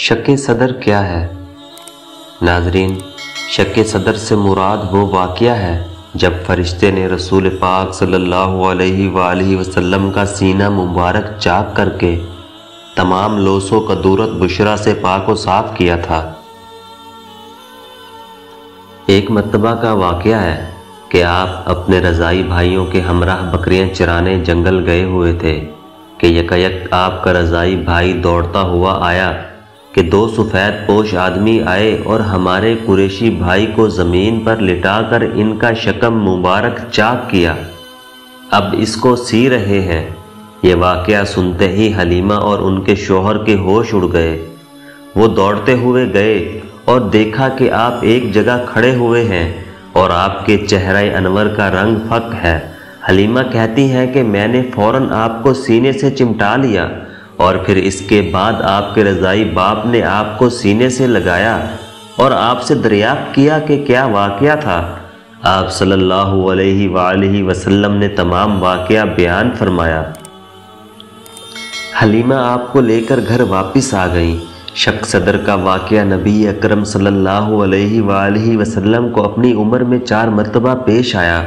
شک صدر کیا ہے؟ ناظرین، شک صدر سے مراد وہ واقعہ ہے جب فرشتے نے رسول پاک صلی اللہ علیہ وآلہ وسلم کا سینہ مبارک چاک کر کے تمام لوث و کدورت بشرا سے پاک و صاف کیا تھا۔ ایک مرتبہ کا واقعہ ہے کہ آپ اپنے رضائی بھائیوں کے ہمراہ بکریاں چرانے جنگل گئے ہوئے تھے کہ یکایک آپ کا رضائی بھائی دوڑتا ہوا آیا کہ دو سفید پوش آدمی آئے اور ہمارے قریشی بھائی کو زمین پر لٹا کر ان کا شکم مبارک چاک کیا، اب اس کو سی رہے ہیں۔ یہ واقعہ سنتے ہی حلیمہ اور ان کے شوہر کے ہوش اڑ گئے۔ وہ دوڑتے ہوئے گئے اور دیکھا کہ آپ ایک جگہ کھڑے ہوئے ہیں اور آپ کے چہرہ انور کا رنگ فق ہے۔ حلیمہ کہتی ہیں کہ میں نے فوراً آپ کو سینے سے چمٹا لیا اور پھر اس کے بعد آپ کے رضائی باپ نے آپ کو سینے سے لگایا اور آپ سے دریافت کیا کہ کیا واقعہ تھا۔ آپ صلی اللہ علیہ وآلہ وسلم نے تمام واقعہ بیان فرمایا۔ حلیمہ آپ کو لے کر گھر واپس آ گئیں۔ شک صدر کا واقعہ نبی اکرم صلی اللہ علیہ وآلہ وسلم کو اپنی عمر میں 4 مرتبہ پیش آیا۔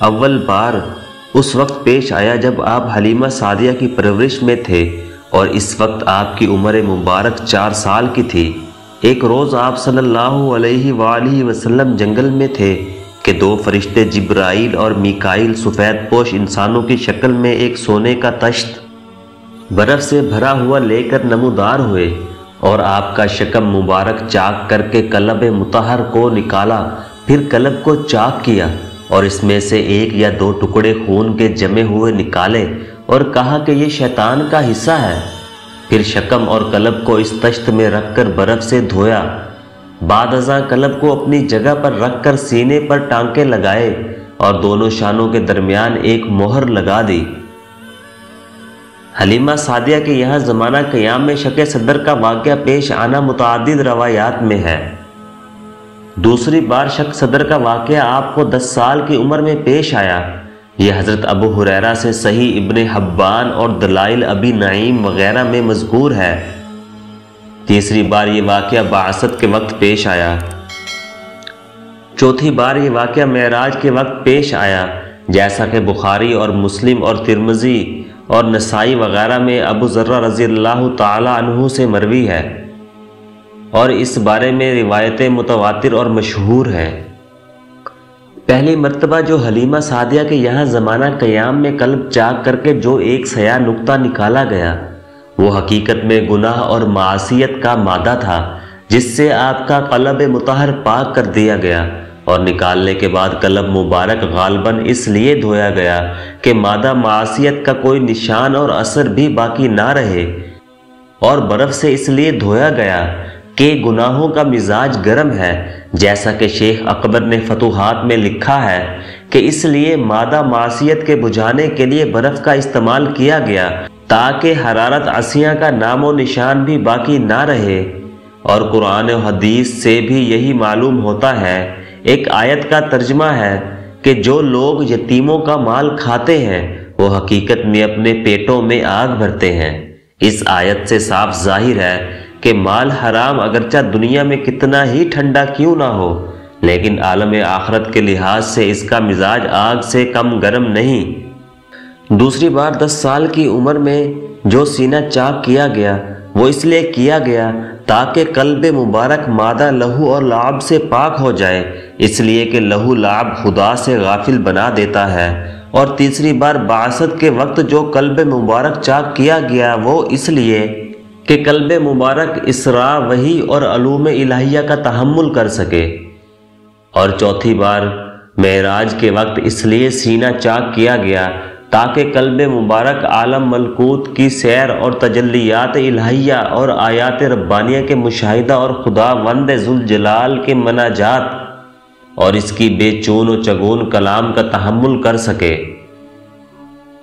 اول بار اس وقت پیش آیا جب آپ حلیمہ سعدیہ کی پرورش میں تھے اور اس وقت آپ کی عمر مبارک 4 سال کی تھی۔ ایک روز آپ صلی اللہ علیہ وآلہ وسلم جنگل میں تھے کہ 2 فرشتے جبرائیل اور میکائیل سفید پوش انسانوں کی شکل میں ایک سونے کا تشت برف سے بھرا ہوا لے کر نمودار ہوئے اور آپ کا شکم مبارک چاک کر کے قلب مطہر کو نکالا، پھر قلب کو چاک کیا اور اس میں سے 1 یا 2 ٹکڑے خون کے جمے ہوئے نکالے اور کہا کہ یہ شیطان کا حصہ ہے۔ پھر شکم اور قلب کو اس تشت میں رکھ کر برف سے دھویا، بعد ازاں قلب کو اپنی جگہ پر رکھ کر سینے پر ٹانکے لگائے اور دونوں شانوں کے درمیان ایک مہر لگا دی۔ حلیمہ سعدیہ کے یہاں زمانہ قیام میں شک صدر کا واقعہ پیش آنا متعدد روایات میں ہے۔ دوسری بار شک صدر کا واقعہ آپ کو 10 سال کی عمر میں پیش آیا۔ یہ حضرت ابو ہریرہ سے صحیح ابن حبان اور دلائل ابی نعیم وغیرہ میں مذکور ہے۔ تیسری بار یہ واقعہ بعثت کے وقت پیش آیا۔ چوتھی بار یہ واقعہ معراج کے وقت پیش آیا، جیسا کہ بخاری اور مسلم اور ترمذی اور نسائی وغیرہ میں ابو ذر رضی اللہ تعالی عنہ سے مروی ہے اور اس بارے میں روایتیں متواتر اور مشہور ہیں۔ پہلی مرتبہ جو حلیمہ سعدیہ کے یہاں زمانہ قیام میں قلب چاک کر کے جو ایک سیاہ نقطہ نکالا گیا، وہ حقیقت میں گناہ اور معصیت کا مادہ تھا، جس سے آپ کا قلب مطہر پاک کر دیا گیا اور نکالنے کے بعد قلب مبارک غالباً اس لیے دھویا گیا کہ مادہ معصیت کا کوئی نشان اور اثر بھی باقی نہ رہے، اور برف سے اس لیے دھویا گیا کہ گناہوں کا مزاج گرم ہے، جیسا کہ شیخ اکبر نے فتوحات میں لکھا ہے کہ اس لیے مادہ معصیت کے بجھانے کے لیے برف کا استعمال کیا گیا تاکہ حرارت عصیاں کا نام و نشان بھی باقی نہ رہے۔ اور قرآن و حدیث سے بھی یہی معلوم ہوتا ہے۔ ایک آیت کا ترجمہ ہے کہ جو لوگ یتیموں کا مال کھاتے ہیں وہ حقیقت میں اپنے پیٹوں میں آگ بھرتے ہیں۔ اس آیت سے صاف ظاہر ہے کہ مال حرام اگرچہ دنیا میں کتنا ہی ٹھنڈا کیوں نہ ہو، لیکن عالم آخرت کے لحاظ سے اس کا مزاج آگ سے کم گرم نہیں۔ دوسری بار 10 سال کی عمر میں جو سینہ چاک کیا گیا وہ اس لیے کیا گیا تاکہ قلب مبارک مادہ لہو اور لعب سے پاک ہو جائے، اس لیے کہ لہو لعب خدا سے غافل بنا دیتا ہے۔ اور تیسری بار بعثت کے وقت جو قلب مبارک چاک کیا گیا وہ اس لیے کہ قلب مبارک اسراء وحی اور علوم الہیہ کا تحمل کر سکے۔ اور چوتھی بار معراج کے وقت اس لیے سینہ چاک کیا گیا تاکہ قلب مبارک عالم ملکوت کی سیر اور تجلیات الہیہ اور آیات ربانیہ کے مشاہدہ اور خدا وند ذوالجلال کے مناجات اور اس کی بے چون و چگون کلام کا تحمل کر سکے۔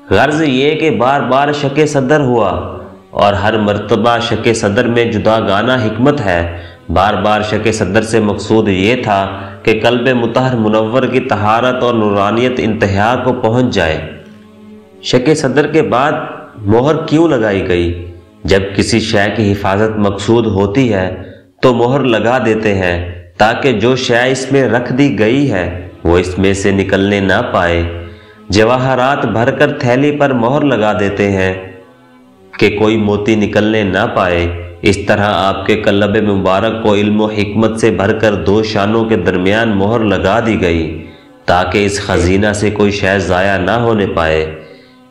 غرض یہ کہ بار بار شک صدر ہوا اور ہر مرتبہ شک صدر میں جداگانہ حکمت ہے۔ بار بار شک صدر سے مقصود یہ تھا کہ قلب مطہر منور کی طہارت اور نورانیت انتہا کو پہنچ جائے۔ شک صدر کے بعد مہر کیوں لگائی گئی؟ جب کسی شے کی حفاظت مقصود ہوتی ہے تو مہر لگا دیتے ہیں تاکہ جو شے اس میں رکھ دی گئی ہے وہ اس میں سے نکلنے نہ پائے۔ جواہرات بھر کر تھیلی پر مہر لگا دیتے ہیں کہ کوئی موتی نکلنے نہ پائے۔ اس طرح آپ کے قلب مبارک کو علم و حکمت سے بھر کر دو شانوں کے درمیان مہر لگا دی گئی تاکہ اس خزینہ سے کوئی شے ضائع نہ ہونے پائے۔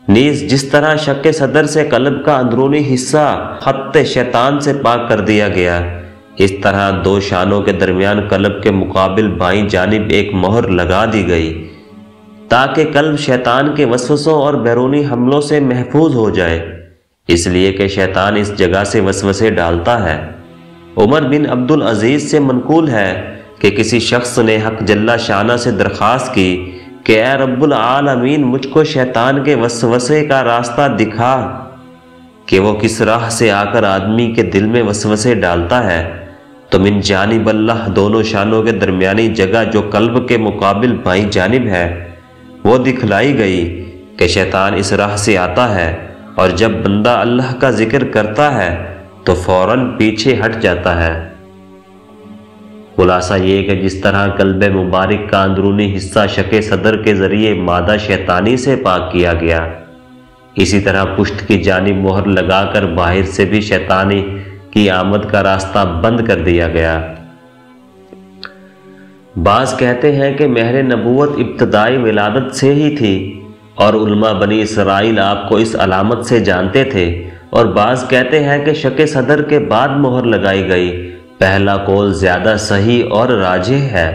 نیز جس طرح شق صدر سے قلب کا اندرونی حصہ خط شیطان سے پاک کر دیا گیا، اس طرح دو شانوں کے درمیان قلب کے مقابل بائیں جانب ایک مہر لگا دی گئی تاکہ قلب شیطان کے وسوسوں اور بیرونی حملوں سے محفوظ ہو جائے، اس لیے کہ شیطان اس جگہ سے وسوسے ڈالتا ہے۔ عمر بن عبدالعزیز سے منقول ہے کہ کسی شخص نے حق جل شانہ سے درخواست کی کہ اے رب العالمین، مجھ کو شیطان کے وسوسے کا راستہ دکھا کہ وہ کس راہ سے آ کر آدمی کے دل میں وسوسے ڈالتا ہے، تو من جانب اللہ دونوں شانوں کے درمیانی جگہ جو قلب کے مقابل بائیں جانب ہے وہ دکھلائی گئی کہ شیطان اس راہ سے آتا ہے، اور جب بندہ اللہ کا ذکر کرتا ہے تو فوراً پیچھے ہٹ جاتا ہے۔ خلاصہ یہ کہ جس طرح قلب مبارک کا اندرونی حصہ شق صدر کے ذریعے مادہ شیطانی سے پاک کیا گیا، اسی طرح پشت کی جانب مہر لگا کر باہر سے بھی شیطانی کی آمد کا راستہ بند کر دیا گیا۔ بعض کہتے ہیں کہ مہر نبوت ابتدائی ولادت سے ہی تھی اور علماء بنی اسرائیل آپ کو اس علامت سے جانتے تھے، اور بعض کہتے ہیں کہ شق صدر کے بعد مہر لگائی گئی۔ پہلا قول زیادہ صحیح اور راجح ہے۔